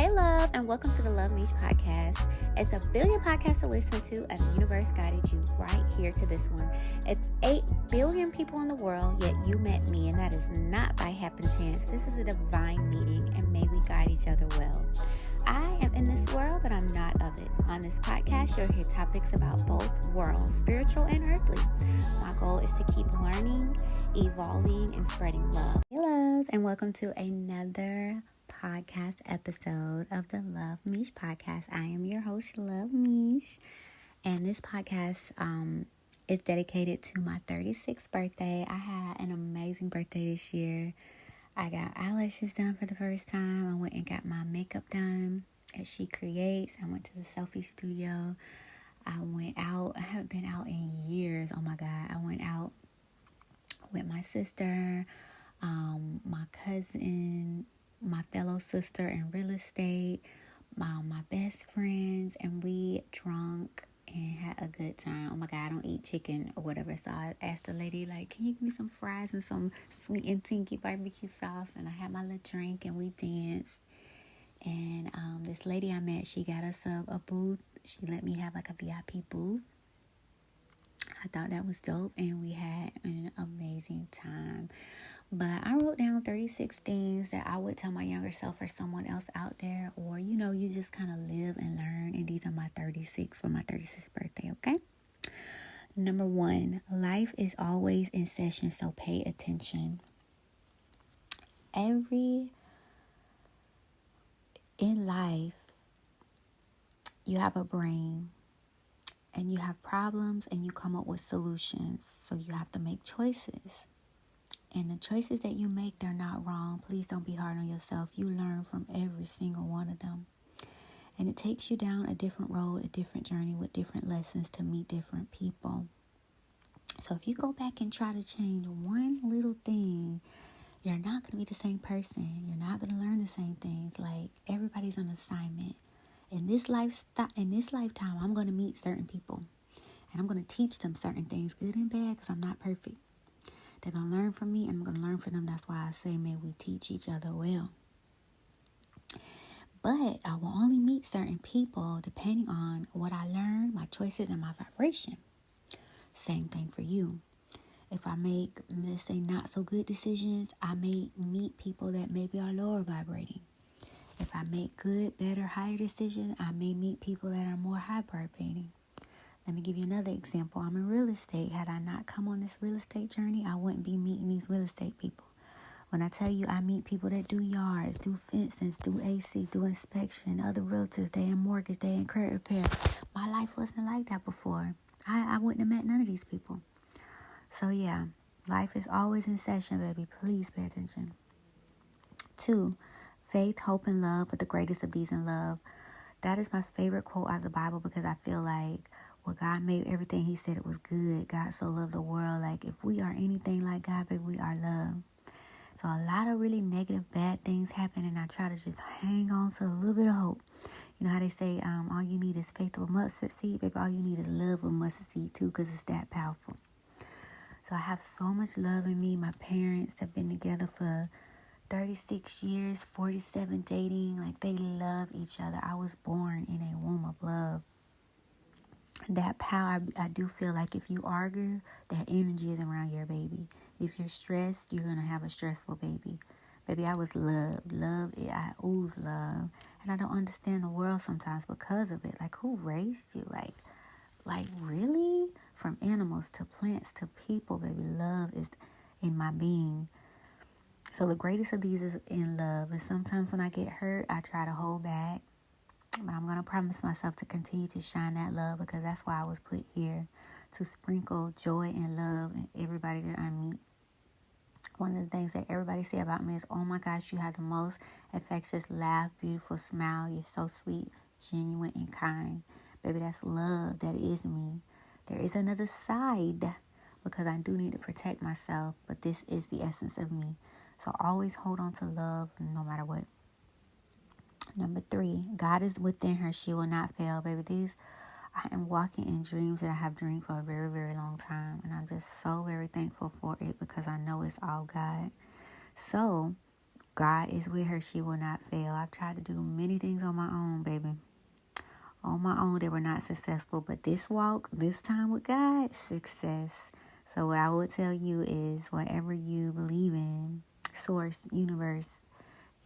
Hey, love, and welcome to the Luv MEESH Podcast. It's a billion podcasts to listen to, and the universe guided you right here to this one. It's 8 billion people in the world, yet you met me, and that is not by happen chance. This is a divine meeting, and may we guide each other well. I am in this world, but I'm not of it. On this podcast, you'll hear topics about both worlds, spiritual and earthly. My goal is to keep learning, evolving, and spreading love. Hey, loves, and welcome to another podcast episode of the Luv MEESH Podcast. I am your host, Luv MEESH, and this podcast is dedicated to my 36th birthday. I had an amazing birthday this year. I got eyelashes done for the first time. I went and got my makeup done at She Creates. I went to the selfie studio. I went out. I haven't been out in years. Oh my God. I went out with my sister, my cousin, my fellow sister in real estate, my best friends, and we drunk and had a good time. Oh my God, I don't eat chicken or whatever, so I asked the lady, like, can you give me some fries and some sweet and tinky barbecue sauce? And I had my little drink and we danced. And this lady I met, she got us a booth. She let me have like a VIP booth. I thought that was dope, and we had an amazing time. But I wrote down 36 things that I would tell my younger self or someone else out there, or, you just kind of live and learn. And these are my 36 for my 36th birthday, okay? Number 1, life is always in session, so pay attention. In life, you have a brain, and you have problems, and you come up with solutions. So you have to make choices. And the choices that you make, they're not wrong. Please don't be hard on yourself. You learn from every single one of them. And it takes you down a different road, a different journey with different lessons to meet different people. So if you go back and try to change one little thing, you're not going to be the same person. You're not going to learn the same things. Like, everybody's on assignment. In this lifetime, I'm going to meet certain people. And I'm going to teach them certain things, good and bad, because I'm not perfect. They're going to learn from me, and I'm going to learn from them. That's why I say, may we teach each other well. But I will only meet certain people depending on what I learn, my choices, and my vibration. Same thing for you. If I make, let's say, not so good decisions, I may meet people that maybe are lower vibrating. If I make good, better, higher decisions, I may meet people that are more high vibrating. Let me give you another example. I'm in real estate. Had I not come on this real estate journey, I wouldn't be meeting these real estate people. When I tell you I meet people that do yards, do fences, do AC, do inspection, other realtors, they in mortgage, they in credit repair. My life wasn't like that before. I wouldn't have met none of these people. So yeah, life is always in session, baby. Please pay attention. 2, faith, hope, and love, but the greatest of these in love. That is my favorite quote out of the Bible, because I feel like, well, God made everything. He said it was good. God so loved the world. Like, if we are anything like God, baby, we are love. So a lot of really negative, bad things happen, and I try to just hang on to a little bit of hope. You know how they say, all you need is faith of a mustard seed, baby. All you need is love of a mustard seed too, because it's that powerful. So I have so much love in me. My parents have been together for 36 years, 47 dating. Like, they love each other. I was born in a womb of love. That power, I do feel like if you argue, that energy is around your baby. If you're stressed, you're going to have a stressful baby. Baby, I was loved. I ooze love. And I don't understand the world sometimes because of it. Like, who raised you? Like really? From animals to plants to people, baby, love is in my being. So the greatest of these is in love. And sometimes when I get hurt, I try to hold back. But I'm going to promise myself to continue to shine that love, because that's why I was put here, to sprinkle joy and love in everybody that I meet. One of the things that everybody say about me is, oh my gosh, you have the most infectious laugh, beautiful smile. You're so sweet, genuine, and kind. Baby, that's love. That is me. There is another side, because I do need to protect myself, but this is the essence of me. So always hold on to love no matter what. Number 3, God is within her. She will not fail. Baby, I am walking in dreams that I have dreamed for a very, very long time. And I'm just so very thankful for it, because I know it's all God. So God is with her. She will not fail. I've tried to do many things on my own, baby. On my own, they were not successful. But this walk, this time with God, success. So what I would tell you is whatever you believe in, source, universe,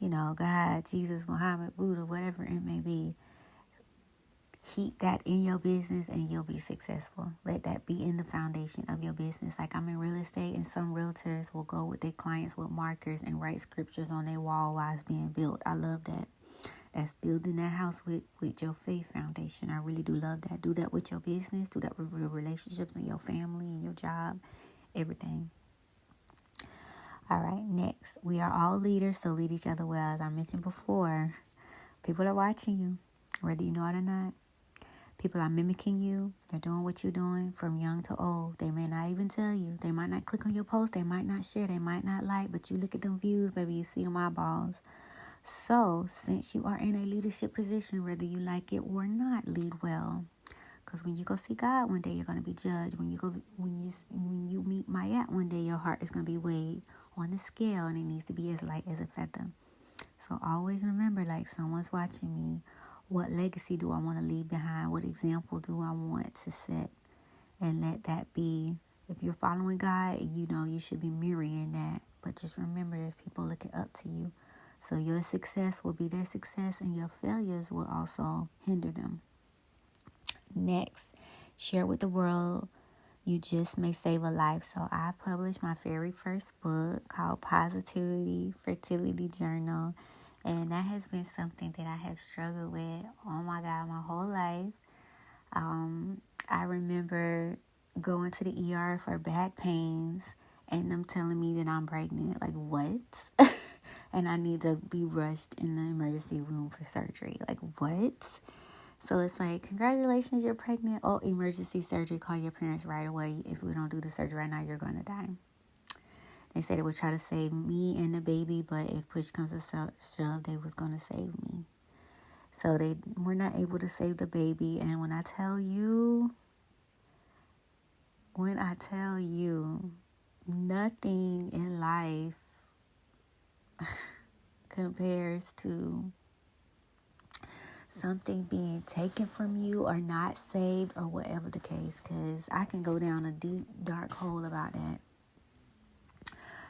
God, Jesus, Muhammad, Buddha, whatever it may be, keep that in your business and you'll be successful. Let that be in the foundation of your business. Like I'm in real estate and some realtors will go with their clients with markers and write scriptures on their wall while it's being built. I love that. That's building that house with your faith foundation. I really do love that. Do that with your business. Do that with your relationships and your family and your job. Everything. All right, next. We are all leaders, so lead each other well. As I mentioned before, people are watching you, whether you know it or not. People are mimicking you. They're doing what you're doing from young to old. They may not even tell you. They might not click on your post. They might not share. They might not like. But you look at them views, baby, you see them eyeballs. So, since you are in a leadership position, whether you like it or not, lead well. Because when you go see God one day, you're going to be judged. When you meet Muahhh one day, your heart is going to be weighed on the scale, and it needs to be as light as a feather. So always remember, like someone's watching me. What legacy do I want to leave behind? What example do I want to set? And let that be. If you're following God, you should be mirroring that. But just remember, there's people looking up to you. So your success will be their success, and your failures will also hinder them. Next, share with the world. You just may save a life. So I published my very first book called Positivity Fertility Journal. And that has been something that I have struggled with, oh my God, my whole life. I remember going to the ER for back pains and them telling me that I'm pregnant. Like, what? And I need to be rushed in the emergency room for surgery. Like, what? So it's like, congratulations, you're pregnant. Oh, emergency surgery. Call your parents right away. If we don't do the surgery right now, you're going to die. They said it would try to save me and the baby, but if push comes to shove, they was going to save me. So they were not able to save the baby. And when I tell you, nothing in life compares to something being taken from you or not saved or whatever the case, because I can go down a deep, dark hole about that.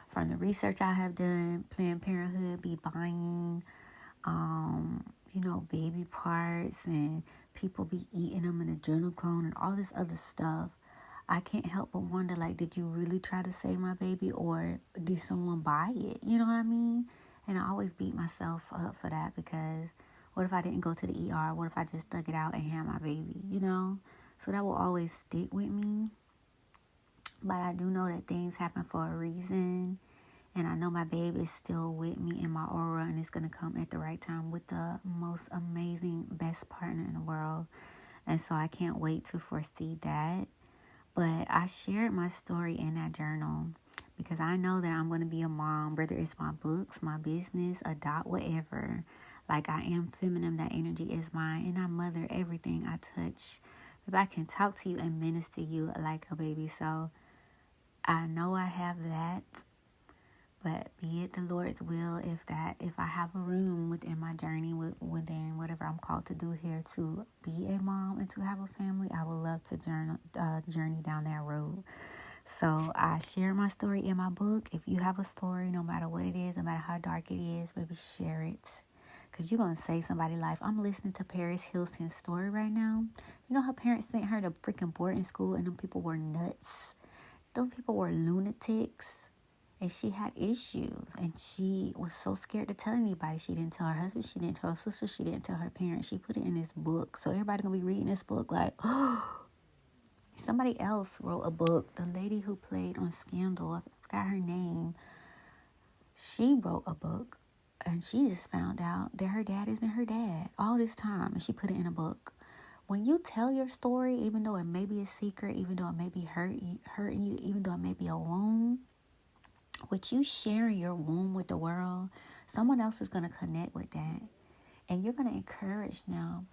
From the research I have done, Planned Parenthood be buying, baby parts, and people be eating them in adrenochrome and all this other stuff. I can't help but wonder, like, did you really try to save my baby, or did someone buy it? You know what I mean? And I always beat myself up for that, because what if I didn't go to the ER? What if I just dug it out and had my baby, So that will always stick with me. But I do know that things happen for a reason. And I know my baby is still with me in my aura, and it's going to come at the right time with the most amazing, best partner in the world. And so I can't wait to foresee that. But I shared my story in that journal because I know that I'm going to be a mom, whether it's my books, my business, adopt, whatever. Like, I am feminine, that energy is mine, and I mother everything I touch. If I can talk to you and minister you like a baby. So I know I have that. But be it the Lord's will, if I have a room within my journey, within whatever I'm called to do here, to be a mom and to have a family, I would love to journey down that road. So I share my story in my book. If you have a story, no matter what it is, no matter how dark it is, baby, share it. Because you're going to save somebody's life. I'm listening to Paris Hilton's story right now. You know, her parents sent her to freaking boarding school, and them people were nuts. Them people were lunatics. And she had issues, and she was so scared to tell anybody. She didn't tell her husband, she didn't tell her sister, she didn't tell her parents. She put it in this book. So everybody gonna be reading this book like, oh. Somebody else wrote a book. The lady who played on Scandal, I forgot her name, she wrote a book, and she just found out that her dad isn't her dad all this time, and she put it in a book. When you tell your story, even though it may be a secret, even though it may be hurting you, even though it may be a wound, with you sharing your womb with the world, someone else is going to connect with that. And you're going to encourage them.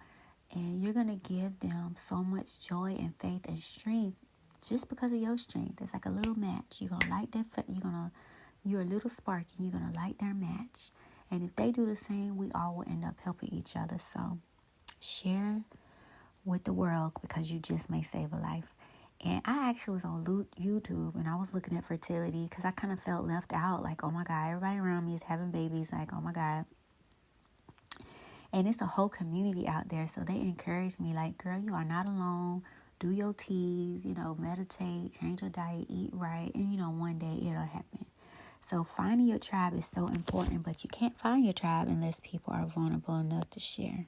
And you're going to give them so much joy and faith and strength just because of your strength. It's like a little match. You're going to light that. You're going to You're a little spark and you're going to light their match. And if they do the same, we all will end up helping each other. So share with the world because you just may save a life. And I actually was on YouTube and I was looking at fertility because I kind of felt left out. Like, oh my God, everybody around me is having babies. Like, oh my God. And it's a whole community out there. So they encouraged me like, girl, you are not alone. Do your teas, meditate, change your diet, eat right. And, one day it'll happen. So finding your tribe is so important, but you can't find your tribe unless people are vulnerable enough to share.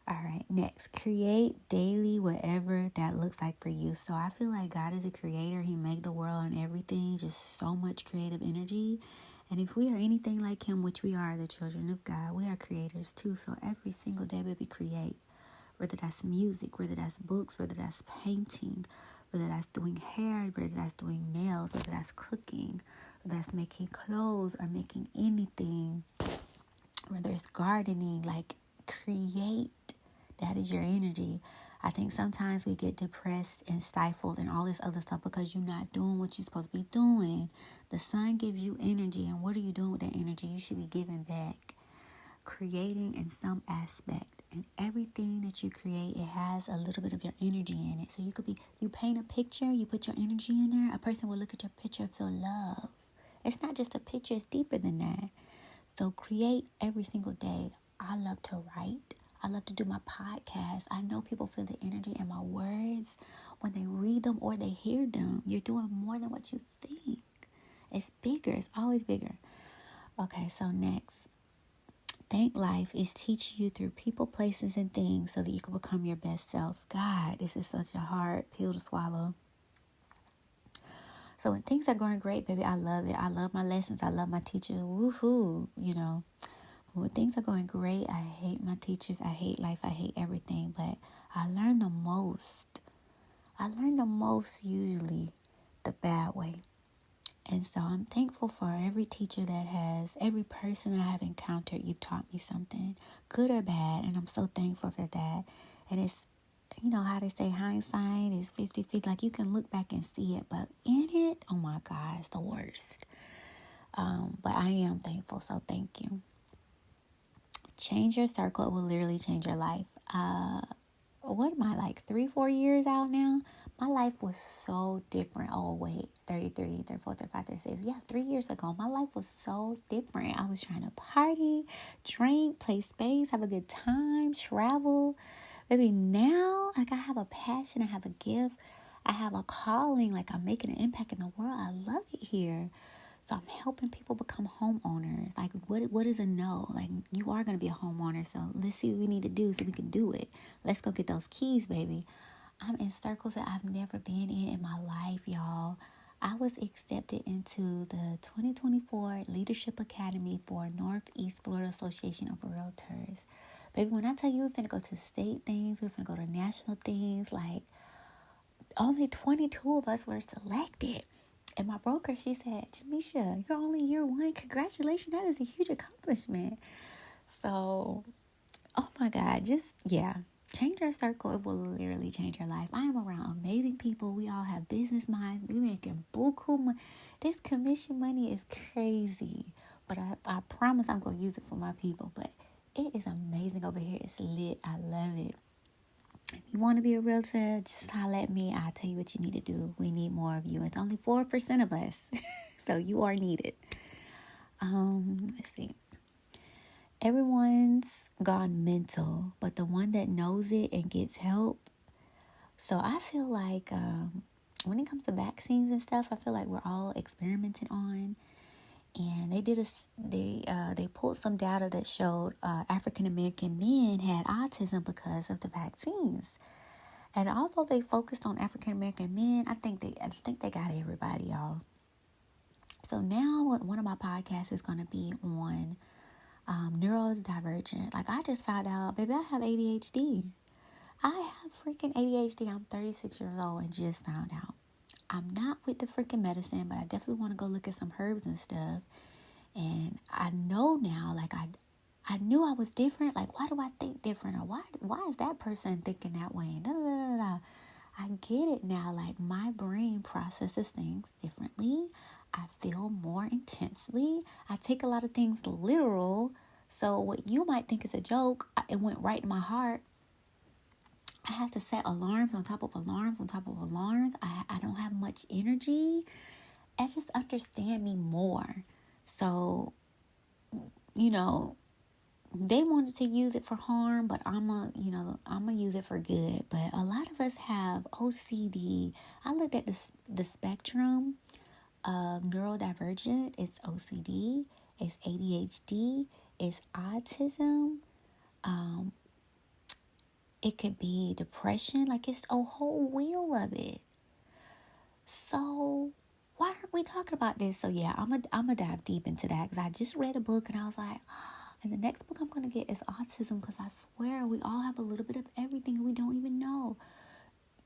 All right, next, create daily whatever that looks like for you. So I feel like God is a creator. He made the world and everything, just so much creative energy. And if we are anything like him, which we are, the children of God, we are creators too. So every single day, baby, create. Whether that's music, whether that's books, whether that's painting, whether that's doing hair, whether that's doing nails, whether that's cooking, whether that's making clothes or making anything, whether it's gardening, like create. That is your energy. I think sometimes we get depressed and stifled and all this other stuff because you're not doing what you're supposed to be doing. The sun gives you energy, and what are you doing with that energy? You should be giving back, creating in some aspect. And everything that you create, it has a little bit of your energy in it. So you paint a picture, you put your energy in there, a person will look at your picture and feel love. It's not just a picture, it's deeper than that. So create every single day. I love to write. I love to do my podcast. I know people feel the energy in my words when they read them or they hear them. You're doing more than what you think. It's bigger. It's always bigger. Okay, so next. Thank life is teaching you through people, places, and things so that you can become your best self. God, this is such a hard pill to swallow. So when things are going great, baby, I love it. I love my lessons. I love my teachers. Woohoo, When things are going great, I hate my teachers. I hate life. I hate everything. But I learn the most. I learn the most usually the bad way. And so I'm thankful for every teacher every person that I have encountered. You've taught me something, good or bad. And I'm so thankful for that. And it's, how they say hindsight is 50-50. Like you can look back and see it. But in it, oh my God, it's the worst. But I am thankful. So thank you. Change your circle. It will literally change your life. What am I, like 3-4 years out now? My life was so different. Oh, wait, 33, 34, 35, 36. Yeah, 3 years ago, my life was so different. I was trying to party, drink, play space, have a good time, travel. Maybe now, like I have a passion, I have a gift, I have a calling, like I'm making an impact in the world. I love it here. So I'm helping people become homeowners. Like, what is a no? Like, you are going to be a homeowner. So let's see what we need to do so we can do it. Let's go get those keys, baby. I'm in circles that I've never been in my life, y'all. I was accepted into the 2024 Leadership Academy for Northeast Florida Association of Realtors. Baby, when I tell you we're finna go to state things, we're finna go to national things, like, only 22 of us were selected. And my broker, she said, Jamisha, you're only year 1. Congratulations. That is a huge accomplishment. So, oh my God, change your circle. It will literally change your life. I am around amazing people. We all have business minds. We making buku money. This commission money is crazy. But I promise I'm going to use it for my people. But it is amazing over here. It's lit. I love it. If you want to be a realtor, just holler at me. I'll tell you what you need to do. We need more of you. It's only 4% of us. So you are needed. Let's see. Everyone's gone mental, but the one that knows it and gets help. So I feel like when it comes to vaccines and stuff, I feel like we're all experimenting on. And they pulled some data that showed African American men had autism because of the vaccines. And although they focused on African American men, I think they got everybody, y'all. So now one of my podcasts is going to be on neurodivergent. Like I just found out, baby, I have ADHD. I have freaking ADHD. I'm 36 years old and just found out. I'm not with the freaking medicine, but I definitely want to go look at some herbs and stuff. And I know now, like I knew I was different. Like, why do I think different? Or why is that person thinking that way? And I get it now. Like, my brain processes things differently. I feel more intensely. I take a lot of things literal. So what you might think is a joke, it went right to my heart. I have to set alarms on top of alarms on top of alarms. I don't have much energy. And just understand me more. So, they wanted to use it for harm, but I'm gonna use it for good. But a lot of us have OCD. I looked at the spectrum of neurodivergent. It's OCD, it's ADHD, it's autism. It could be depression. Like, it's a whole wheel of it. So why aren't we talking about this? So yeah, I'm gonna dive deep into that because I just read a book and I was like, and the next book I'm gonna get is autism, because I swear we all have a little bit of everything and we don't even know.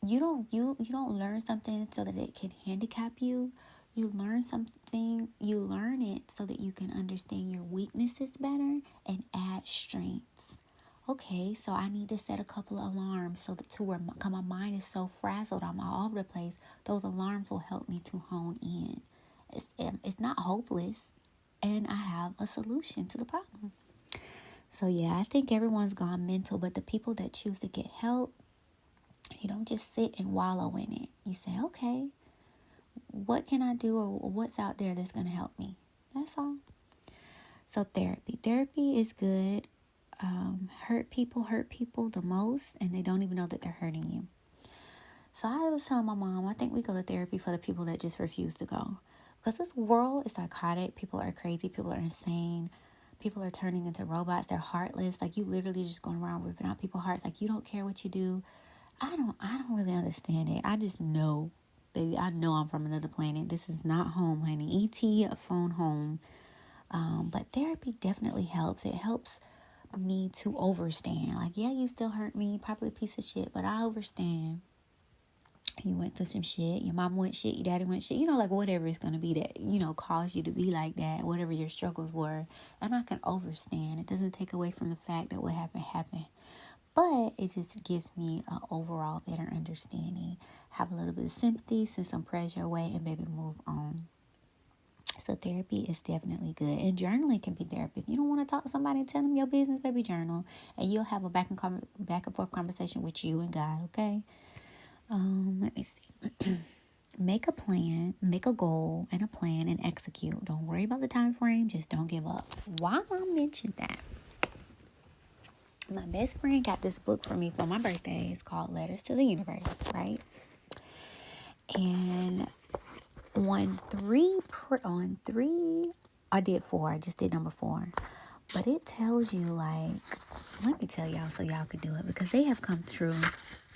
You don't learn something so that it can handicap you. You learn it so that you can understand your weaknesses better and add strengths. Okay, so I need to set a couple of alarms so that my mind is so frazzled, I'm all over the place. Those alarms will help me to hone in. It's not hopeless, and I have a solution to the problem. So yeah, I think everyone's gone mental, but the people that choose to get help, you don't just sit and wallow in it. You say, okay, what can I do, or what's out there that's going to help me? That's all. So therapy is good. Hurt people the most, and they don't even know that they're hurting you. So I was telling my mom, I think we go to therapy for the people that just refuse to go, because this world is psychotic. People are crazy. People are insane. People are turning into robots. They're heartless. Like, you literally just going around ripping out people's hearts. Like, you don't care what you do. I don't really understand it. I just know, baby, I know I'm from another planet. This is not home, honey. E.T. a phone home. But therapy definitely helps. It helps me to overstand. Like, yeah, you still hurt me, probably a piece of shit, but I overstand. You went through some shit. Your mom went shit. Your daddy went shit. Like, whatever it's going to be that, caused you to be like that, whatever your struggles were. And I can overstand. It doesn't take away from the fact that what happened. But it just gives me an overall better understanding. Have a little bit of sympathy, send some pressure away, and maybe move on. So therapy is definitely good. And journaling can be therapy. If you don't want to talk to somebody, tell them your business, baby, journal. And you'll have a back and forth conversation with you and God, okay? Let me see. Make a plan, make a goal and a plan, and execute. Don't worry about the time frame. Just don't give up. Why I mentioned that? My best friend got this book for me for my birthday. It's called Letters to the Universe, right? And on three, I did 4. I just did number 4. But it tells you, like, let me tell y'all so y'all can do it, because they have come true.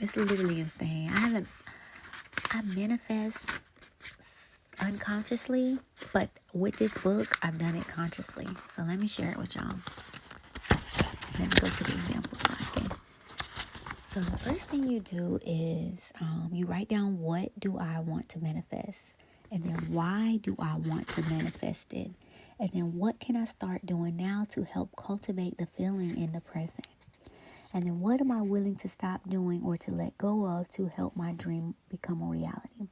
It's literally insane. I manifest unconsciously, but with this book, I've done it consciously. So let me share it with y'all. Let me go to the examples so I can. So the first thing you do is you write down, what do I want to manifest? And then why do I want to manifest it? And then what can I start doing now to help cultivate the feeling in the present? And then what am I willing to stop doing or to let go of to help my dream become a reality?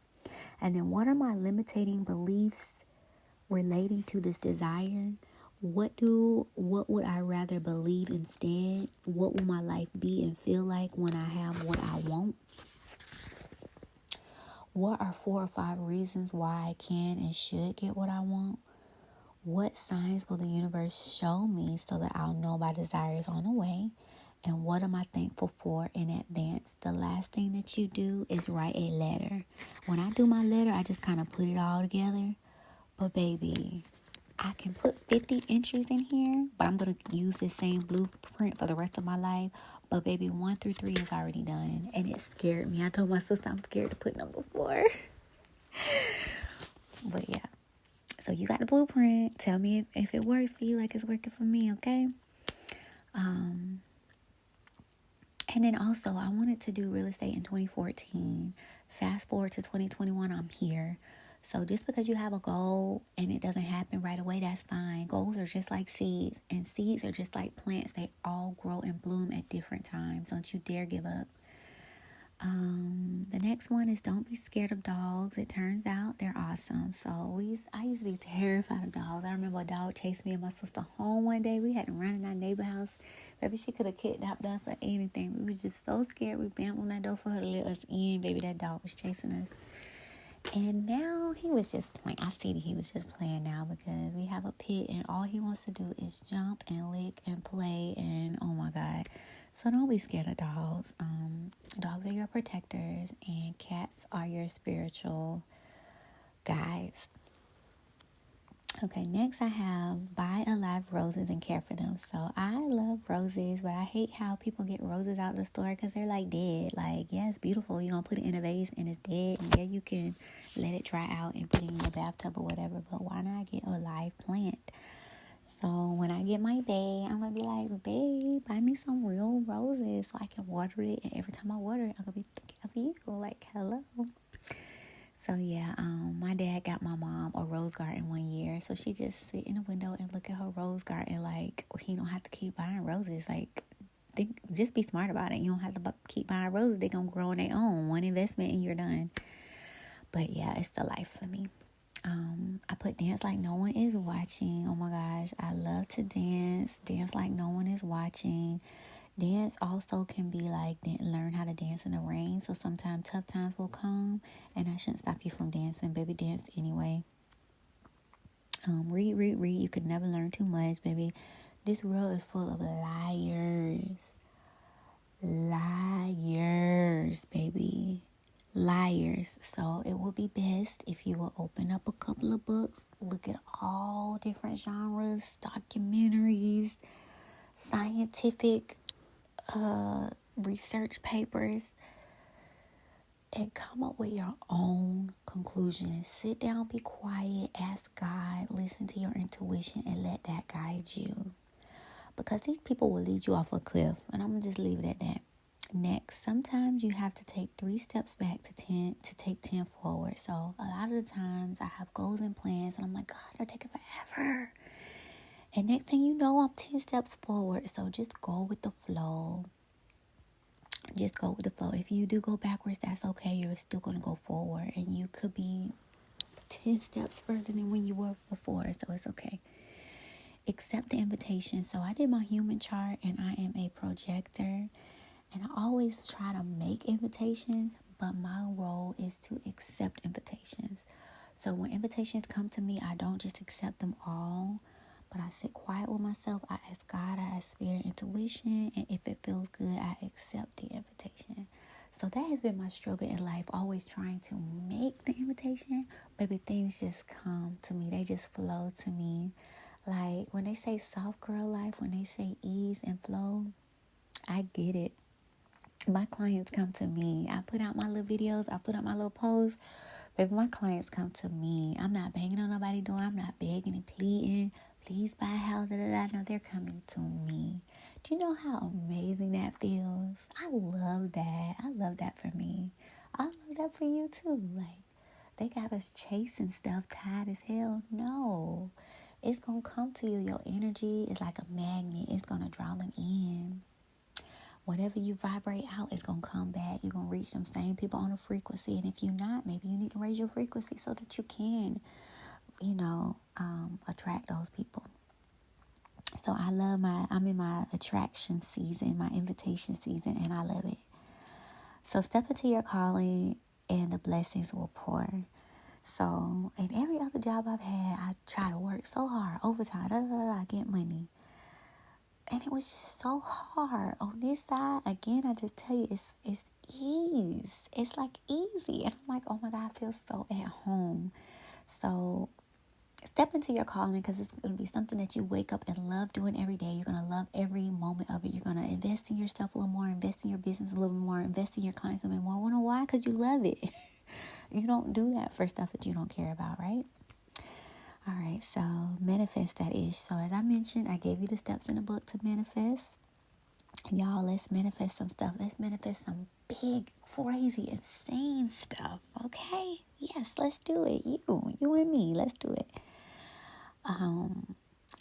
And then what are my limiting beliefs relating to this desire? What would I rather believe instead? What will my life be and feel like when I have what I want? What are 4 or 5 reasons why I can and should get what I want? What signs will the universe show me so that I'll know my desire is on the way? And what am I thankful for in advance? The last thing that you do is write a letter. When I do my letter, I just kind of put it all together. But baby, I can put 50 entries in here, but I'm going to use this same blueprint for the rest of my life. But baby, 1 through 3 is already done. And it scared me. I told my sister I'm scared to put number 4. But yeah. So you got the blueprint. Tell me if it works for you like it's working for me, okay? And then also, I wanted to do real estate in 2014. Fast forward to 2021, I'm here. So just because you have a goal and it doesn't happen right away, that's fine. Goals are just like seeds, and seeds are just like plants. They all grow and bloom at different times. Don't you dare give up. The next one is don't be scared of dogs. It turns out they're awesome. So I used to be terrified of dogs. I remember a dog chased me and my sister home one day. We had to run in our neighbor house. Baby, she could have kidnapped us or anything. We were just so scared. We banged on that door for her to let us in. Baby, that dog was chasing us. And now he was just playing. I see that he was just playing now because we have a pit and all he wants to do is jump and lick and play. And oh my God. So don't be scared of dogs. Dogs are your protectors and cats are your spiritual guides. Okay, next I have buy alive roses and care for them. So I love roses, but I hate how people get roses out of the store because they're like dead. Like, yeah, it's beautiful. You're going to put it in a vase and it's dead. And yeah, you can let it dry out and put it in your bathtub or whatever. But why not get a live plant? So when I get my bae, I'm going to be like, babe, buy me some real roses so I can water it. And every time I water it, I'm going to be thinking of you. Like, hello. So yeah, my dad got my mom a rose garden one year. So she just sit in the window and look at her rose garden like he don't have to keep buying roses. Like, just be smart about it. You don't have to keep buying roses. They're going to grow on their own. One investment and you're done. But yeah, it's the life for me. I put dance like no one is watching. Oh my gosh, I love to dance. Dance like no one is watching. Dance also can be like learn how to dance in the rain. So sometimes tough times will come and I shouldn't stop you from dancing. Baby, dance anyway. Read. You could never learn too much, baby. This world is full of liars. Liars, baby. Liars. So it would be best if you will open up a couple of books, look at all different genres, documentaries, scientific research papers, and come up with your own conclusions. Sit down, be quiet, ask God, listen to your intuition, and let that guide you. Because these people will lead you off a cliff, and I'm gonna just leave it at that. Next, sometimes you have to take 3 steps back to take 10 forward. So a lot of the times I have goals and plans, and I'm like, God, they're taking forever. And next thing you know, I'm 10 steps forward. So just go with the flow. Just go with the flow. If you do go backwards, that's okay. You're still going to go forward. And you could be 10 steps further than when you were before. So it's okay. Accept the invitation. So I did my human chart and I am a projector. And I always try to make invitations. But my role is to accept invitations. So when invitations come to me, I don't just accept them all. But I sit quiet with myself. I ask God, I ask spirit, intuition. And if it feels good, I accept the invitation. So that has been my struggle in life. Always trying to make the invitation. Baby, things just come to me. They just flow to me. Like when they say soft girl life, when they say ease and flow, I get it. My clients come to me. I put out my little videos. I put out my little posts. Baby, my clients come to me. I'm not banging on nobody's door. I'm not begging and pleading. Please buy a house. No, they're coming to me. Do you know how amazing that feels? I love that. I love that for me. I love that for you too. Like, they got us chasing stuff tight as hell. No. It's going to come to you. Your energy is like a magnet. It's going to draw them in. Whatever you vibrate out is going to come back. You're going to reach them same people on a frequency. And if you're not, maybe you need to raise your frequency so that you can, attract those people. So I'm in my attraction season, my invitation season, and I love it. So step into your calling and the blessings will pour. So in every other job I've had, I try to work so hard, overtime, I get money. And it was just so hard. On this side, again, I just tell you, it's ease. It's like easy. And I'm like, oh my God, I feel so at home. So step into your calling because it's going to be something that you wake up and love doing every day. You're going to love every moment of it. You're going to invest in yourself a little more, invest in your business a little more, invest in your clients a little more. Wonder why? Because you love it. You don't do that for stuff that you don't care about, right? All right, so manifest that ish. So as I mentioned, I gave you the steps in the book to manifest. Y'all, let's manifest some stuff. Let's manifest some big, crazy, insane stuff, okay? Yes, let's do it. You and me, let's do it.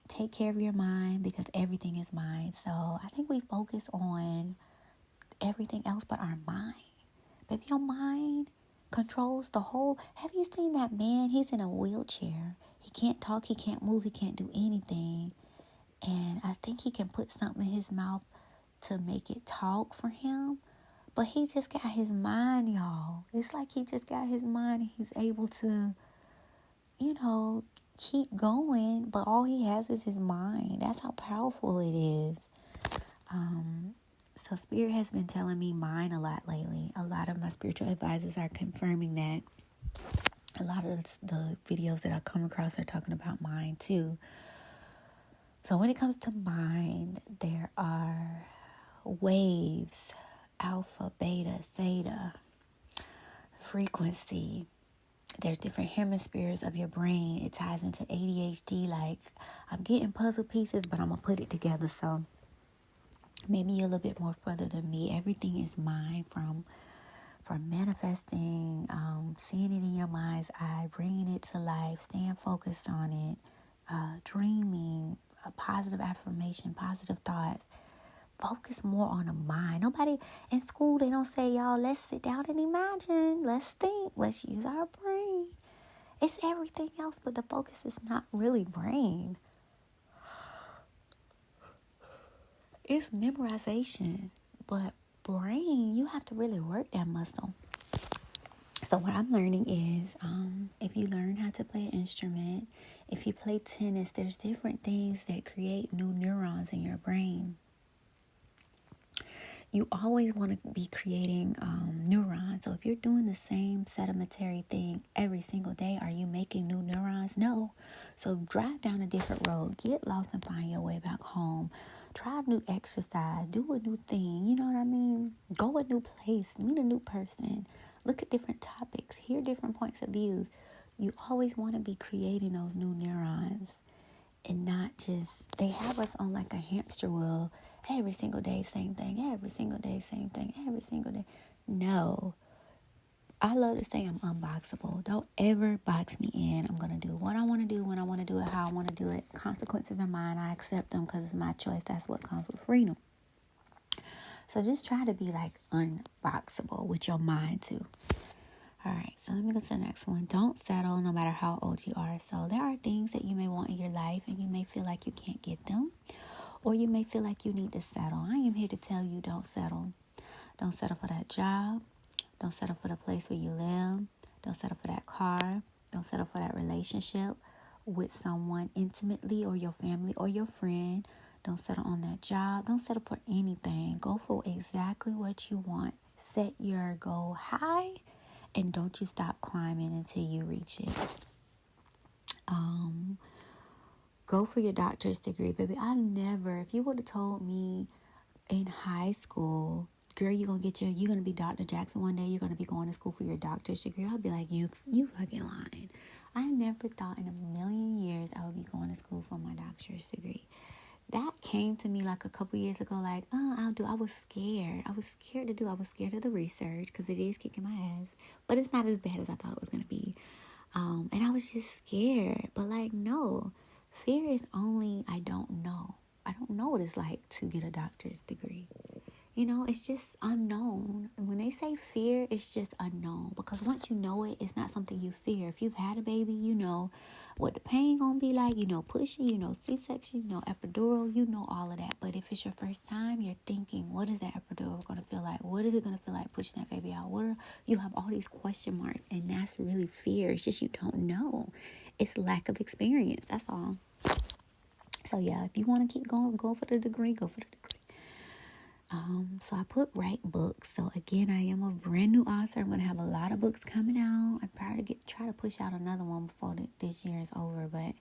Take care of your mind because everything is mind. So I think we focus on everything else but our mind. Baby, your mind controls the whole. Have you seen that man? He's in a wheelchair. He can't talk, he can't move, he can't do anything. And I think he can put something in his mouth to make it talk for him. But he just got his mind, y'all. It's like he just got his mind and he's able to, keep going. But all he has is his mind. That's how powerful it is. So Spirit has been telling me mind a lot lately. A lot of my spiritual advisors are confirming that. A lot of the videos that I come across are talking about mind too. So when it comes to mind, there are waves, alpha, beta, theta, frequency. There's different hemispheres of your brain. It ties into ADHD. Like, I'm getting puzzle pieces, but I'm going to put it together. So maybe you're a little bit more further than me. Everything is mind, from manifesting, seeing it in your mind's eye, bringing it to life, staying focused on it, dreaming, a positive affirmation, positive thoughts. Focus more on the mind. Nobody in school, they don't say, y'all, let's sit down and imagine. Let's think. Let's use our brain. It's everything else, but the focus is not really brain. It's memorization. But brain, you have to really work that muscle. So what I'm learning is, if you learn how to play an instrument, if you play tennis, there's different things that create new neurons in your brain. You always want to be creating neurons. So if you're doing the same sedimentary thing every single day, are you making new neurons? No. So drive down a different road. Get lost and find your way back home. Try a new exercise. Do a new thing. You know what I mean? Go a new place. Meet a new person. Look at different topics. Hear different points of views. You always want to be creating those new neurons. And not just, they have us on like a hamster wheel. Every single day, same thing. Every single day, same thing. Every single day. No. I love to say I'm unboxable. Don't ever box me in. I'm going to do what I want to do, when I want to do it, how I want to do it. Consequences are mine. I accept them because it's my choice. That's what comes with freedom. So just try to be like unboxable with your mind too. All right, so let me go to the next one. Don't settle no matter how old you are. So there are things that you may want in your life and you may feel like you can't get them. Or you may feel like you need to settle. I am here to tell you, don't settle. Don't settle for that job. Don't settle for the place where you live. Don't settle for that car. Don't settle for that relationship with someone intimately, or your family or your friend. Don't settle on that job. Don't settle for anything. Go for exactly what you want. Set your goal high, and don't you stop climbing until you reach it. Go for your doctor's degree, baby. If you would have told me in high school, girl, you're going to be Dr. Jackson one day, you're going to be going to school for your doctor's degree, I'd be like, you fucking lying. I never thought in a million years I would be going to school for my doctor's degree. That came to me like a couple years ago, like, I'll do. I was scared. I was scared of the research because it is kicking my ass, but it's not as bad as I thought it was going to be. And I was just scared, but like, no. Fear is only, I don't know. I don't know what it's like to get a doctor's degree. It's just unknown. And when they say fear, it's just unknown. Because once you know it, it's not something you fear. If you've had a baby, you know what the pain gonna be like. You know pushing, you know C-section, you know epidural, you know all of that. But if it's your first time, you're thinking, what is that epidural gonna feel like? What is it gonna feel like pushing that baby out? You have all these question marks, and that's really fear. It's just you don't know. It's lack of experience. That's all. So yeah, if you want to keep going, go for the degree. So I put write books. So again, I am a brand new author. I'm going to have a lot of books coming out. I try to push out another one before this year is over. But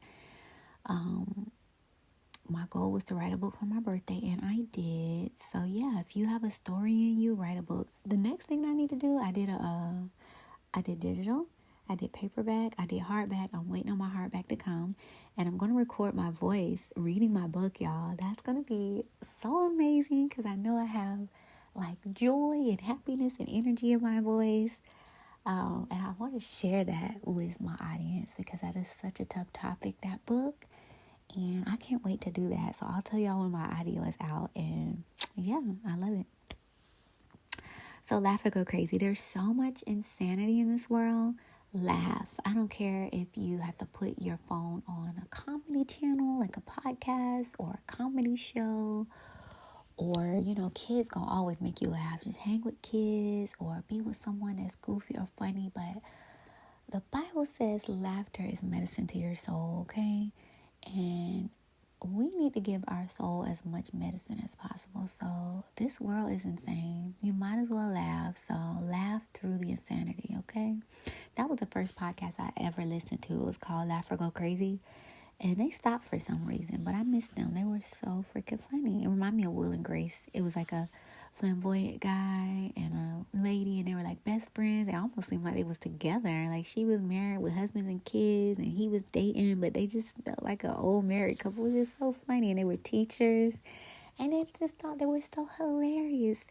my goal was to write a book for my birthday, and I did. So yeah, if you have a story in you, write a book. The next thing I need to do, I did digital. I did paperback. I did hardback. I'm waiting on my hardback to come. And I'm going to record my voice reading my book, y'all. That's going to be so amazing because I know I have like joy and happiness and energy in my voice. And I want to share that with my audience because that is such a tough topic, that book. And I can't wait to do that. So I'll tell y'all when my audio is out. And yeah, I love it. So laugh or go crazy. There's so much insanity in this world. Laugh. I don't care if you have to put your phone on a comedy channel, like a podcast or a comedy show, or, kids gonna always make you laugh. Just hang with kids or be with someone that's goofy or funny. But the Bible says laughter is medicine to your soul, okay? And we need to give our soul as much medicine as possible. So this world is insane. You might as well laugh. So laugh through the insanity, okay? That was the first podcast I ever listened to. It was called Laugh or Go Crazy. And they stopped for some reason, but I missed them. They were so freaking funny. It reminded me of Will and Grace. It was like a flamboyant guy and a lady, and they were like best friends. They almost seemed like they was together. Like she was married with husbands and kids, and he was dating, but they just felt like an old married couple. It was just so funny, and they were teachers, and I just thought they were so hilarious.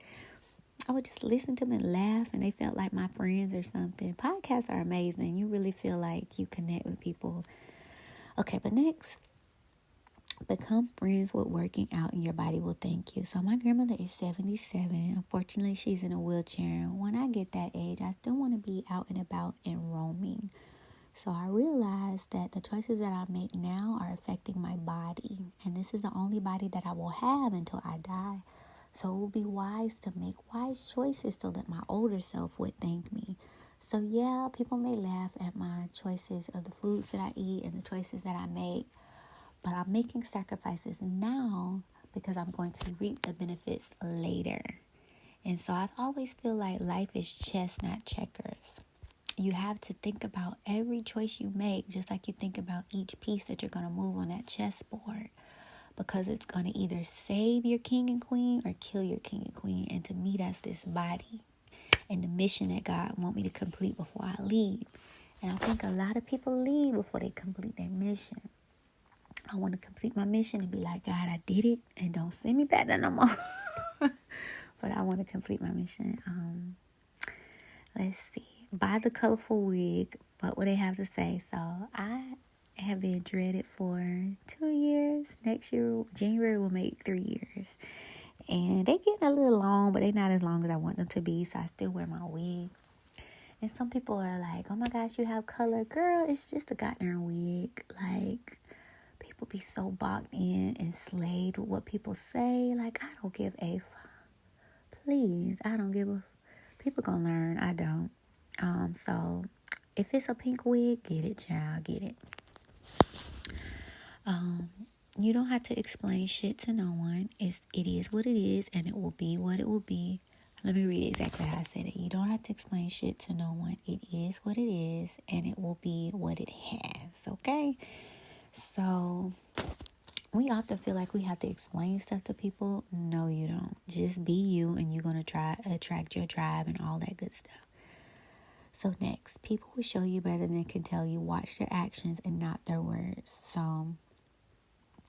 I would just listen to them and laugh, and they felt like my friends or something. Podcasts are amazing. You really feel like you connect with people. Okay, but next, become friends with working out and your body will thank you. So my grandmother is 77. Unfortunately, she's in a wheelchair. When I get that age, I still want to be out and about and roaming. So I realized that the choices that I make now are affecting my body. And this is the only body that I will have until I die. So it will be wise to make wise choices so that my older self would thank me. So yeah, people may laugh at my choices of the foods that I eat and the choices that I make. But I'm making sacrifices now because I'm going to reap the benefits later. And so I've always feel like life is chess, not checkers. You have to think about every choice you make, just like you think about each piece that you're going to move on that chessboard. Because it's going to either save your king and queen or kill your king and queen. And to me, that's this body and the mission that God want me to complete before I leave. And I think a lot of people leave before they complete their mission. I want to complete my mission and be like, God, I did it, and don't send me back there no more. But I want to complete my mission. Let's see. Buy the colorful wig. What would they have to say? So I have been dreaded for 2 years. Next year, January, will make 3 years. And they getting a little long, but they're not as long as I want them to be. So I still wear my wig. And some people are like, oh my gosh, you have color. Girl, it's just a goddamn wig. Like, people be so bogged in and slayed with what people say. Like, I don't give a please. I don't give a. People gonna learn. I don't. So if it's a pink wig, get it, child. Get it. You don't have to explain shit to no one. It is what it is, and it will be what it will be. Let me read exactly how I said it. You don't have to explain shit to no one. It is what it is, and it will be what it has. Okay? So we often feel like we have to explain stuff to people. No, you don't. Just be you, and you're going to attract your tribe and all that good stuff. So next, people will show you better than they can tell you. Watch their actions and not their words. So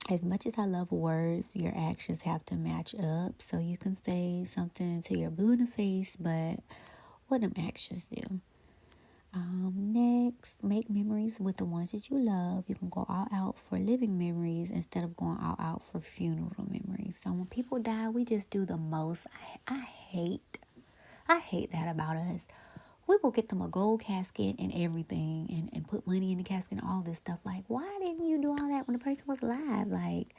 as much as I love words, your actions have to match up. So you can say something until you're blue in the face, but what them actions do? Next, make memories with the ones that you love. You can go all out for living memories instead of going all out for funeral memories. So when people die, we just do the most. I hate that about us. We will get them a gold casket and everything and put money in the casket and all this stuff. Like, why didn't you do all that when the person was alive? Like,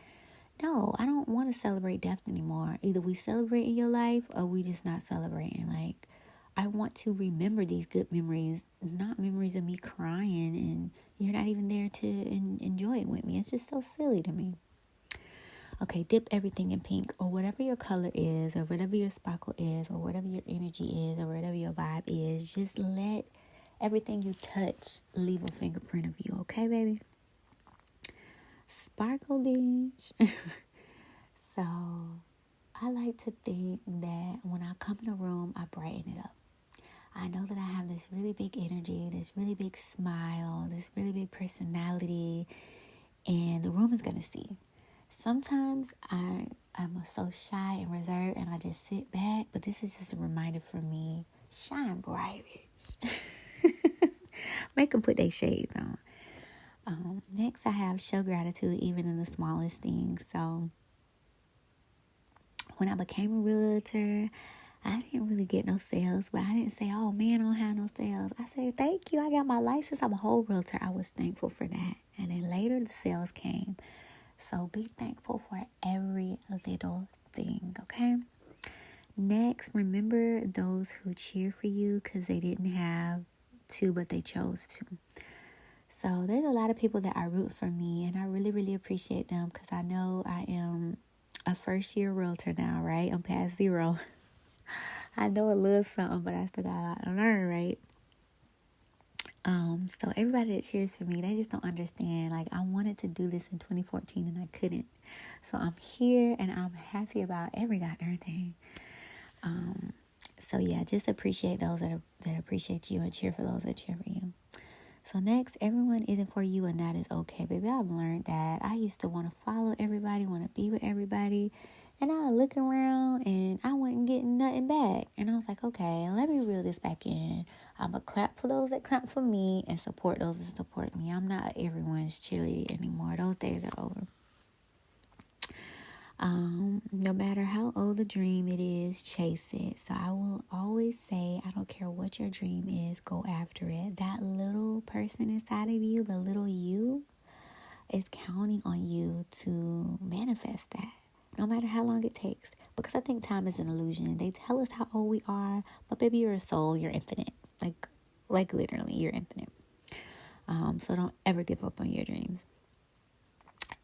no, I don't want to celebrate death anymore. Either we celebrate in your life or we just not celebrating. Like, I want to remember these good memories, not memories of me crying and you're not even there to enjoy it with me. It's just so silly to me. Okay, dip everything in pink or whatever your color is or whatever your sparkle is or whatever your energy is or whatever your vibe is. Just let everything you touch leave a fingerprint of you. Okay, baby? Sparkle, bitch. So I like to think that when I come in a room, I brighten it up. I know that I have this really big energy, this really big smile, this really big personality, and the room is going to see. Sometimes I'm so shy and reserved and I just sit back, but this is just a reminder for me. Shine bright, bitch. Make them put their shades on. Next, I have show gratitude even in the smallest things. So when I became a realtor, I didn't really get no sales, but I didn't say, oh man, I don't have no sales. I said, thank you. I got my license. I'm a whole realtor. I was thankful for that. And then later the sales came. So be thankful for every little thing, okay? Next, remember those who cheer for you because they didn't have to, but they chose to. So there's a lot of people that are rooting for me, and I really, really appreciate them because I know I am a first-year realtor now, right? I'm past 0. I know a little something, but I still got a lot to learn, right? So everybody that cheers for me, they just don't understand. Like, I wanted to do this in 2014 and I couldn't. So I'm here and I'm happy about every goddamn thing. So yeah, just appreciate those that appreciate you and cheer for those that cheer for you. So next, everyone isn't for you and that is okay, baby. I've learned that. I used to want to follow everybody, want to be with everybody. And I was looking around and I wasn't getting nothing back. And I was like, okay, let me reel this back in. I'm going to clap for those that clap for me and support those that support me. I'm not everyone's cheerleader anymore. Those days are over. No matter how old the dream it is, chase it. So I will always say, I don't care what your dream is, go after it. That little person inside of you, the little you, is counting on you to manifest that. No matter how long it takes. Because I think time is an illusion. They tell us how old we are, but baby, you're a soul. You're infinite. Like literally, you're infinite. So don't ever give up on your dreams.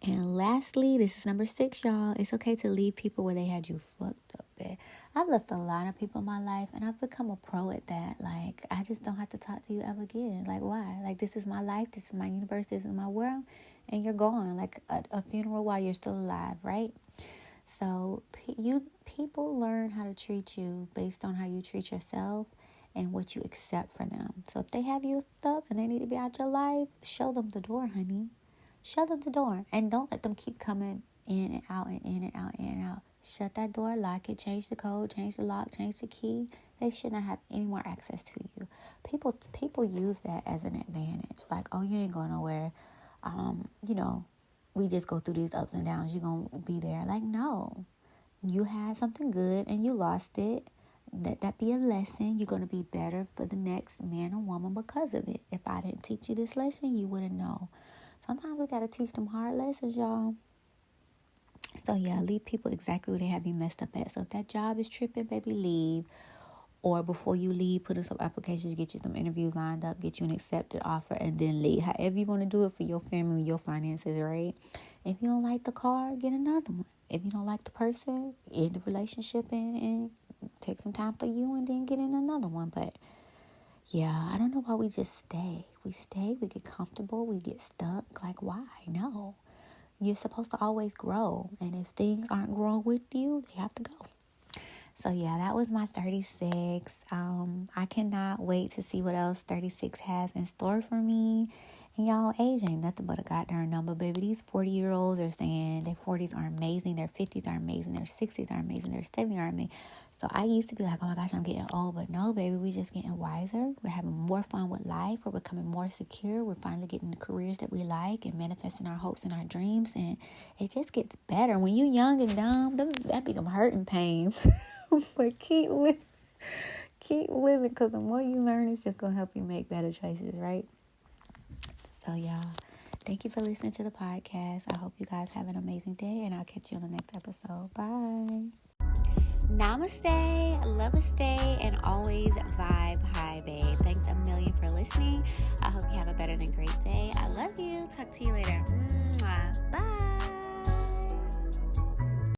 And lastly, this is number 6, y'all. It's okay to leave people where they had you fucked up at. I've left a lot of people in my life, and I've become a pro at that. Like, I just don't have to talk to you ever again. Like, why? Like, this is my life. This is my universe. This is my world. And you're gone. Like a funeral while you're still alive, right? So people learn how to treat you based on how you treat yourself and what you accept for them. So if they have you up and they need to be out your life, show them the door, honey. Show them the door. And don't let them keep coming in and out and in and out and in and out. Shut that door, lock it, change the code, change the lock, change the key. They should not have any more access to you. People use that as an advantage. Like, oh, you ain't going nowhere. We just go through these ups and downs. You're going to be there. Like, no. You had something good and you lost it. Let that be a lesson. You're going to be better for the next man or woman because of it. If I didn't teach you this lesson, you wouldn't know. Sometimes we got to teach them hard lessons, y'all. So, yeah, leave people exactly where they have you messed up at. So, if that job is tripping, baby, leave. Or before you leave, put in some applications, get you some interviews lined up, get you an accepted offer, and then leave. However you want to do it for your family, your finances, right? If you don't like the car, get another one. If you don't like the person, end the relationship and take some time for you and then get in another one. But, yeah, I don't know why we just stay. We get comfortable, we get stuck. Like, why? No. You're supposed to always grow. And if things aren't growing with you, they have to go. So, yeah, that was my 36. I cannot wait to see what else 36 has in store for me. And y'all, age ain't nothing but a goddamn number, baby. These 40-year-olds are saying their 40s are amazing, their 50s are amazing, their 60s are amazing, their 70s are amazing. So I used to be like, oh my gosh, I'm getting old. But no, baby, we just getting wiser. We're having more fun with life. We're becoming more secure. We're finally getting the careers that we like and manifesting our hopes and our dreams. And it just gets better. When you young and dumb, that be them hurting pains. But keep living, because the more you learn, it's just going to help you make better choices, right? So, y'all, thank you for listening to the podcast. I hope you guys have an amazing day, and I'll catch you on the next episode. Bye. Namaste, Lovaste, and always vibe high, babe. Thanks a million for listening. I hope you have a better than great day. I love you. Talk to you later. Bye.